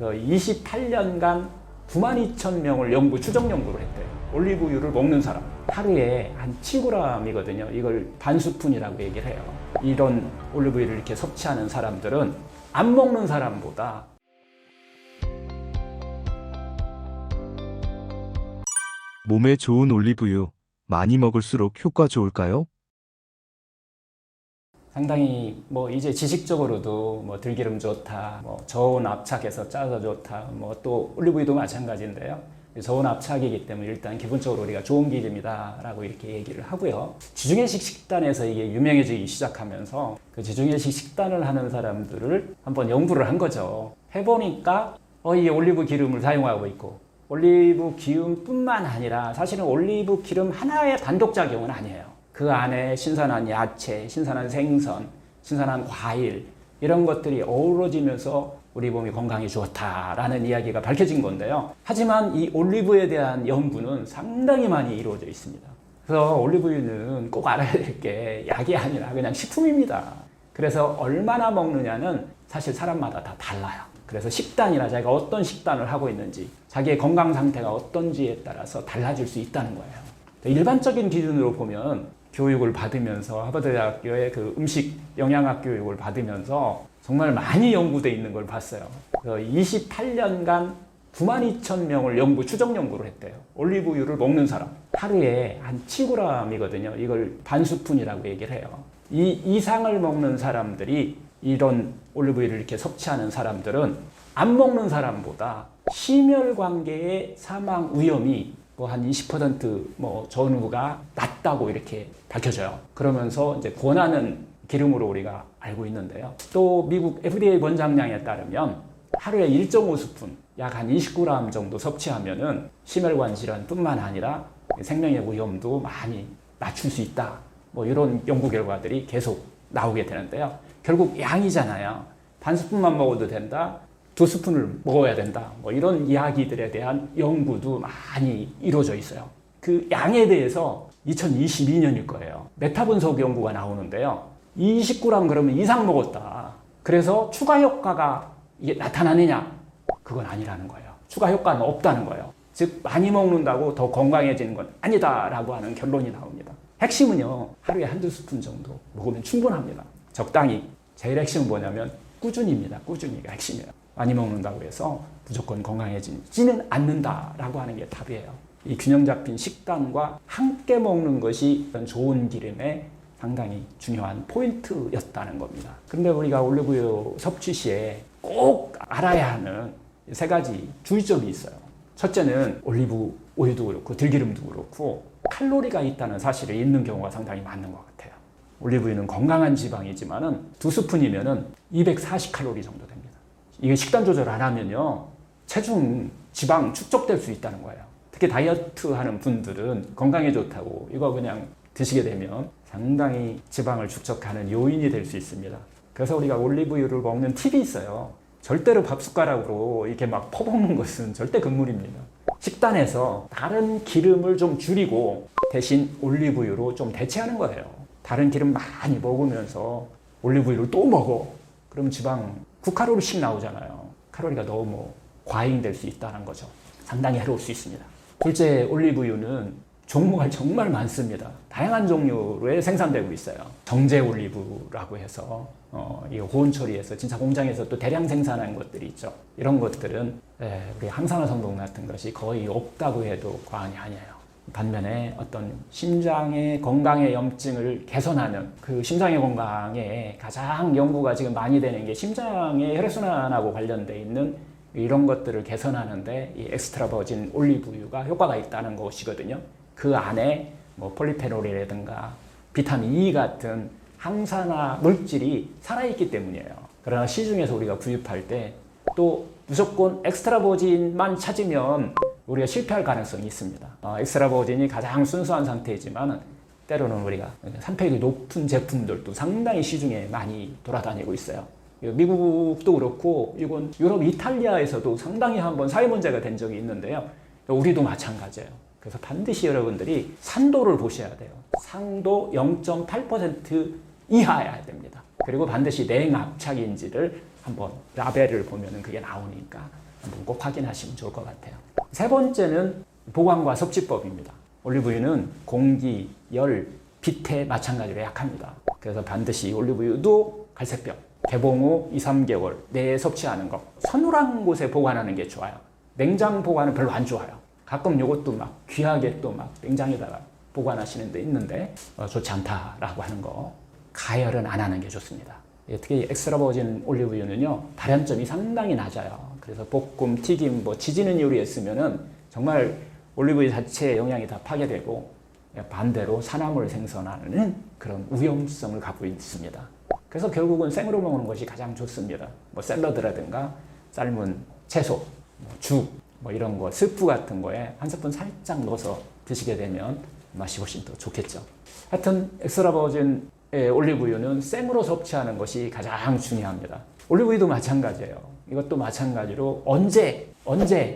28년간 92,000명을 추정 연구를 했대요. 올리브유를 먹는 사람 하루에 한 7g이거든요. 이걸 반스푼이라고 얘기를 해요. 이런 올리브유를 이렇게 섭취하는 사람들은 안 먹는 사람보다 몸에 좋은 올리브유 많이 먹을수록 효과 좋을까요? 상당히 이제 지식적으로도 들기름 좋다, 저온 압착해서 짜서 좋다, 또 올리브유도 마찬가지인데요. 저온 압착이기 때문에 일단 기본적으로 우리가 좋은 기름이다라고 이렇게 얘기를 하고요. 지중해식 식단에서 이게 유명해지기 시작하면서 그 지중해식 식단을 하는 사람들을 한번 연구를 한 거죠. 해보니까 이 올리브 기름을 사용하고 있고, 올리브 기름뿐만 아니라 사실은 올리브 기름 하나의 단독 작용은 아니에요. 그 안에 신선한 야채, 신선한 생선, 신선한 과일 이런 것들이 어우러지면서 우리 몸이 건강에 좋다라는 이야기가 밝혀진 건데요. 하지만 이 올리브에 대한 연구는 상당히 많이 이루어져 있습니다. 그래서 올리브유는 꼭 알아야 될 게 약이 아니라 그냥 식품입니다. 그래서 얼마나 먹느냐는 사실 사람마다 다 달라요. 그래서 식단이나 자기가 어떤 식단을 하고 있는지, 자기의 건강 상태가 어떤지에 따라서 달라질 수 있다는 거예요. 일반적인 기준으로 보면 교육을 받으면서 하버드대학교의 그 음식 영양학 교육을 받으면서 정말 많이 연구되어 있는 걸 봤어요. 28년간 92,000명을 추정 연구를 했대요. 올리브유를 먹는 사람 하루에 한 7g이거든요. 이걸 반스푼이라고 얘기를 해요. 이 이상을 먹는 사람들이, 이런 올리브유를 이렇게 섭취하는 사람들은 안 먹는 사람보다 심혈관계의 사망 위험이 한 20% 전후가 낮다고 이렇게 밝혀져요. 그러면서 이제 권하는 기름으로 우리가 알고 있는데요. 또 미국 FDA 권장량에 따르면 하루에 1.5스푼, 약 한 29g 정도 섭취하면은 심혈관 질환뿐만 아니라 생명의 위험도 많이 낮출 수 있다. 이런 연구 결과들이 계속 나오게 되는데요. 결국 양이잖아요. 반 스푼만 먹어도 된다. 2스푼을 먹어야 된다. 이런 이야기들에 대한 연구도 많이 이루어져 있어요. 그 양에 대해서 2022년일 거예요. 메타 분석 연구가 나오는데요. 29g 그러면 이상 먹었다. 그래서 추가 효과가 이게 나타나느냐? 그건 아니라는 거예요. 추가 효과는 없다는 거예요. 즉 많이 먹는다고 더 건강해지는 건 아니다라고 하는 결론이 나옵니다. 핵심은요. 하루에 한두 스푼 정도 먹으면 충분합니다. 적당히. 제일 핵심은 뭐냐면 꾸준히입니다. 꾸준히가 핵심이에요. 많이 먹는다고 해서 무조건 건강해지지는 않는다라고 하는 게 답이에요. 이 균형 잡힌 식단과 함께 먹는 것이 좋은 기름의 상당히 중요한 포인트였다는 겁니다. 그런데 우리가 올리브유 섭취 시에 꼭 알아야 하는 세 가지 주의점이 있어요. 첫째는 올리브 오일도 그렇고 들기름도 그렇고 칼로리가 있다는 사실이 있는 경우가 상당히 많은 것 같아요. 올리브유는 건강한 지방이지만은 2스푼이면은 240칼로리 정도 됩니다. 이게 식단 조절 안 하면요, 체중, 지방 축적될 수 있다는 거예요. 특히 다이어트 하는 분들은 건강에 좋다고 이거 그냥 드시게 되면 상당히 지방을 축적하는 요인이 될 수 있습니다. 그래서 우리가 올리브유를 먹는 팁이 있어요. 절대로 밥 숟가락으로 이렇게 막 퍼먹는 것은 절대 금물입니다. 식단에서 다른 기름을 좀 줄이고 대신 올리브유로 좀 대체하는 거예요. 다른 기름 많이 먹으면서 올리브유를 또 먹어. 그럼 지방 9칼로리씩 나오잖아요. 칼로리가 너무 과잉될 수 있다는 거죠. 상당히 해로울 수 있습니다. 둘째, 올리브유는 종류가 정말 많습니다. 다양한 종류로 생산되고 있어요. 정제 올리브라고 해서 이 호온 처리해서 진짜 공장에서 또 대량 생산한 것들이 있죠. 이런 것들은 우리 항산화 성분 같은 것이 거의 없다고 해도 과언이 아니에요. 반면에 어떤 심장의 건강의 염증을 개선하는, 그 심장의 건강에 가장 연구가 지금 많이 되는 게 심장의 혈액순환하고 관련돼 있는 이런 것들을 개선하는데 이 엑스트라 버진 올리브유가 효과가 있다는 것이거든요. 그 안에 폴리페놀이라든가 비타민 E 같은 항산화 물질이 살아있기 때문이에요. 그러나 시중에서 우리가 구입할 때 또 무조건 엑스트라 버진만 찾으면 우리가 실패할 가능성이 있습니다. 엑스트라 버진이 가장 순수한 상태이지만 때로는 우리가 산패율이 높은 제품들도 상당히 시중에 많이 돌아다니고 있어요. 미국도 그렇고 이건 유럽, 이탈리아에서도 상당히 한번 사회 문제가 된 적이 있는데요. 우리도 마찬가지예요. 그래서 반드시 여러분들이 산도를 보셔야 돼요. 상도 0.8% 이하여야 됩니다. 그리고 반드시 냉압착인지를 한번 라벨을 보면은 그게 나오니까 한번 꼭 확인하시면 좋을 것 같아요. 세 번째는 보관과 섭취법입니다. 올리브유는 공기, 열, 빛에 마찬가지로 약합니다. 그래서 반드시 올리브유도 갈색병, 개봉 후 2, 3개월 내에 섭취하는 거. 서늘한 곳에 보관하는 게 좋아요. 냉장 보관은 별로 안 좋아요. 가끔 이것도 막 귀하게 또 막 냉장에다가 보관하시는 데 있는데 좋지 않다라고 하는 거. 가열은 안 하는 게 좋습니다. 특히 엑스트라 버진 올리브유는요, 발연점이 상당히 낮아요. 그래서 볶음, 튀김, 뭐 지지는 요리에 쓰면은 정말 올리브유 자체의 영양이 다 파괴되고 반대로 산화물 생성하는 그런 위험성을 갖고 있습니다. 그래서 결국은 생으로 먹는 것이 가장 좋습니다. 뭐 샐러드라든가 삶은 채소, 뭐 죽, 뭐 이런 거, 스프 같은 거에 한 스푼 살짝 넣어서 드시게 되면 맛이 훨씬 더 좋겠죠. 하여튼 엑스트라 버진 올리브유는 생으로 섭취하는 것이 가장 중요합니다. 올리브유도 마찬가지예요. 이것도 마찬가지로 언제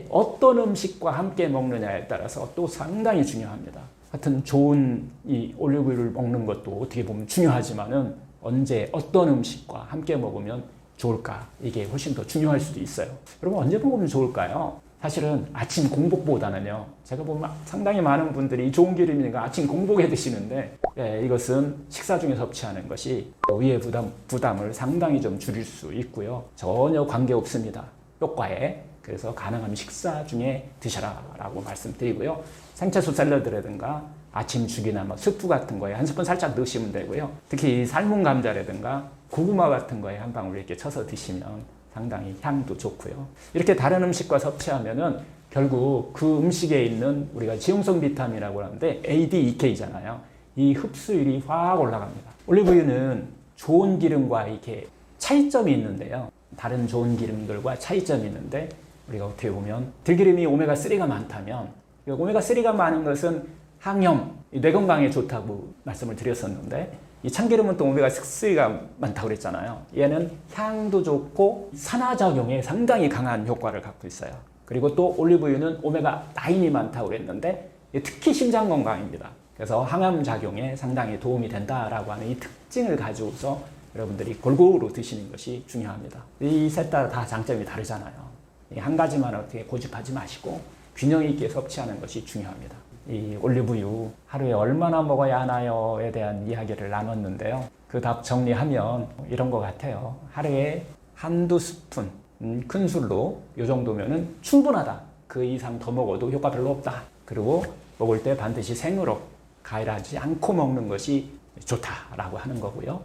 어떤 음식과 함께 먹느냐에 따라서 또 상당히 중요합니다. 하여튼 좋은 이 올리브유를 먹는 것도 어떻게 보면 중요하지만은 언제 어떤 음식과 함께 먹으면 좋을까, 이게 훨씬 더 중요할 수도 있어요. 여러분, 언제 먹으면 좋을까요? 사실은 아침 공복보다는요, 제가 보면 상당히 많은 분들이 좋은 기름이니까 아침 공복에 드시는데, 이것은 식사 중에 섭취하는 것이 위의 부담을 상당히 좀 줄일 수 있고요. 전혀 관계 없습니다, 효과에. 그래서 가능하면 식사 중에 드셔라 라고 말씀드리고요. 생채소 샐러드라든가 아침 죽이나 뭐 스프 같은 거에 한 스푼 살짝 넣으시면 되고요. 특히 삶은 감자라든가 고구마 같은 거에 한 방울 이렇게 쳐서 드시면 상당히 향도 좋고요. 이렇게 다른 음식과 섭취하면은 결국 그 음식에 있는 우리가 지용성 비타민이라고 하는데 ADEK잖아요. 이 흡수율이 확 올라갑니다. 올리브유는 좋은 기름과 이렇게 차이점이 있는데요. 다른 좋은 기름들과 차이점이 있는데, 우리가 어떻게 보면 들기름이 오메가3가 많다면, 오메가3가 많은 것은 항염, 뇌 건강에 좋다고 말씀을 드렸었는데, 이 참기름은 또 오메가6가 많다고 그랬잖아요. 얘는 향도 좋고 산화작용에 상당히 강한 효과를 갖고 있어요. 그리고 또 올리브유는 오메가9이 많다고 그랬는데 특히 심장 건강입니다. 그래서 항암 작용에 상당히 도움이 된다라고 하는 이 특징을 가지고서 여러분들이 골고루 드시는 것이 중요합니다. 이 셋 다 장점이 다르잖아요. 한 가지만 어떻게 고집하지 마시고 균형 있게 섭취하는 것이 중요합니다. 이 올리브유 하루에 얼마나 먹어야 하나요에 대한 이야기를 나눴는데요. 그 답 정리하면 이런 것 같아요. 하루에 한두 스푼, 큰 술로 이 정도면은 충분하다. 그 이상 더 먹어도 효과 별로 없다. 그리고 먹을 때 반드시 생으로 가열하지 않고 먹는 것이 좋다라고 하는 거고요.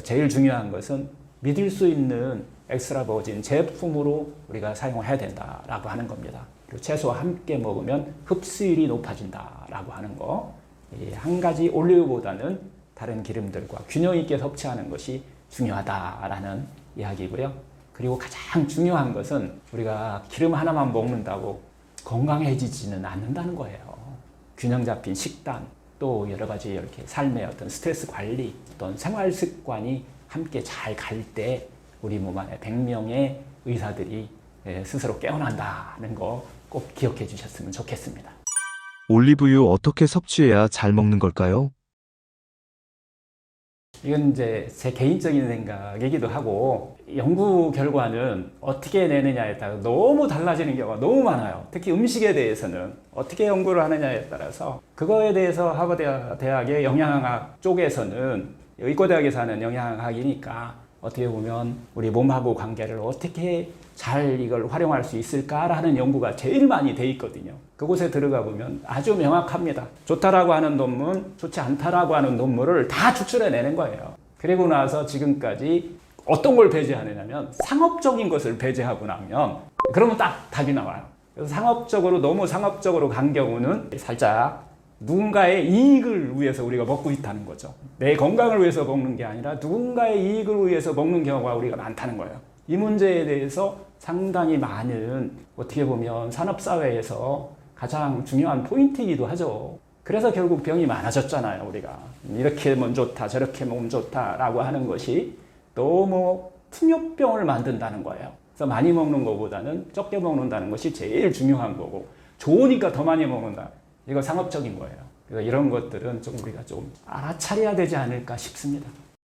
제일 중요한 것은 믿을 수 있는 엑스트라 버진 제품으로 우리가 사용해야 된다라고 하는 겁니다. 그리고 채소와 함께 먹으면 흡수율이 높아진다라고 하는 거. 한 가지 올리브보다는 다른 기름들과 균형 있게 섭취하는 것이 중요하다라는 이야기고요. 그리고 가장 중요한 것은 우리가 기름 하나만 먹는다고 건강해지지는 않는다는 거예요. 균형 잡힌 식단, 또 여러 가지 이렇게 삶의 어떤 스트레스 관리, 어떤 생활 습관이 함께 잘 갈 때 우리 몸 안에 100명의 의사들이 스스로 깨어난다는 거 꼭 기억해 주셨으면 좋겠습니다. 올리브유 어떻게 섭취해야 잘 먹는 걸까요? 이건 이제 제 개인적인 생각이기도 하고, 연구 결과는 어떻게 내느냐에 따라 너무 달라지는 경우가 너무 많아요. 특히 음식에 대해서는 어떻게 연구를 하느냐에 따라서, 그거에 대해서 하버드 대학의 영양학 쪽에서는, 의과대학에서 하는 영양학이니까 어떻게 보면 우리 몸하고 관계를 어떻게 잘 이걸 활용할 수 있을까라는 연구가 제일 많이 돼 있거든요. 그곳에 들어가 보면 아주 명확합니다. 좋다라고 하는 논문, 좋지 않다라고 하는 논문을 다 추출해내는 거예요. 그리고 나서 지금까지 어떤 걸 배제하느냐면 상업적인 것을 배제하고 나면, 그러면 딱 답이 나와요. 그래서 상업적으로, 너무 상업적으로 간 경우는 살짝 누군가의 이익을 위해서 우리가 먹고 있다는 거죠. 내 건강을 위해서 먹는 게 아니라 누군가의 이익을 위해서 먹는 경우가 우리가 많다는 거예요. 이 문제에 대해서 상당히 많은, 어떻게 보면 산업사회에서 가장 중요한 포인트이기도 하죠. 그래서 결국 병이 많아졌잖아요, 우리가. 이렇게 먹으면 좋다, 저렇게 먹으면 좋다라고 하는 것이 너무 풍요병을 만든다는 거예요. 그래서 많이 먹는 것보다는 적게 먹는다는 것이 제일 중요한 거고, 좋으니까 더 많이 먹는다. 이거 상업적인 거예요. 그래서 이런 것들은 좀 우리가 좀 알아차려야 되지 않을까 싶습니다.